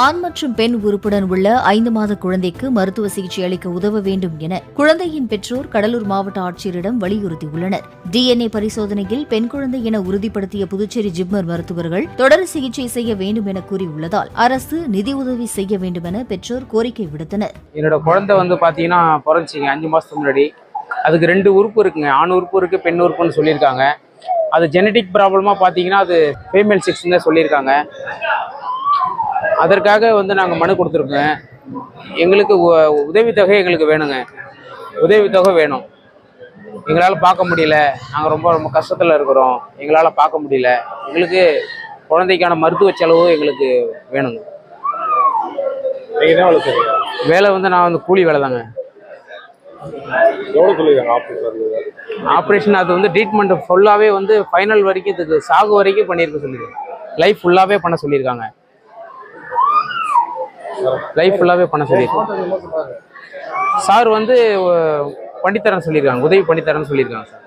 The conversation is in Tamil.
ஆண் மற்றும் பெண் உறுப்புடன் உள்ள 5 மாத குழந்தைக்கு மருத்துவ சிகிச்சை அளிக்க உதவ வேண்டும் என குழந்தையின் பெற்றோர் கடலூர் மாவட்ட ஆட்சியரிடம் வலியுறுத்தியுள்ளனர். DNA பரிசோதனையில் பெண் குழந்தை என உறுதிப்படுத்திய புதுச்சேரி ஜிப்மர் மருத்துவர்கள் தொடர் சிகிச்சை செய்ய வேண்டும் என கூறியுள்ளதால் அரசு நிதி உதவி செய்ய வேண்டும் என பெற்றோர் கோரிக்கை விடுத்தனர். என்னோட குழந்தை பாத்தீங்கன்னா பிறந்துச்சிங்க 5 மாசத்துக்கு முன்னாடி. அதுக்கு 2 உறுப்பு இருக்குங்க, ஆண் உறுப்பு இருக்கு, பெண் உறுப்புன்னு சொல்லியிருக்காங்க. அது ஜெனடிக் ப்ராப்ளமா பாத்தீங்கன்னா அது ஃபீமேல் செக்ஸ்ன்னு சொல்லியிருக்காங்க. அதற்காக நாங்கள் மனு கொடுத்துருக்கோங்க. எங்களுக்கு உதவித்தொகை எங்களுக்கு வேணுங்க, உதவித்தொகை வேணும். எங்களால் பார்க்க முடியல, நாங்கள் ரொம்ப கஷ்டத்தில் இருக்கிறோம், எங்களால் பார்க்க முடியல. எங்களுக்கு குழந்தைக்கான மருத்துவ செலவு எங்களுக்கு வேணுங்க. வேலை நான் கூலி வேலை தாங்க. ஆப்ரேஷன் அது ட்ரீட்மெண்ட் ஃபுல்லாகவே ஃபைனல் வரைக்கும் இதுக்கு சாகு வரைக்கும் பண்ணியிருக்க சொல்லியிருக்காங்க. லைஃப் ஃபுல்லாகவே பண்ண சொல்லியிருக்காங்க. சார் பண்ணித்தரேன்னு சொல்லியிருக்காங்க, உதவி பண்ணித்தரேன்னு சொல்லியிருக்காங்க சார்.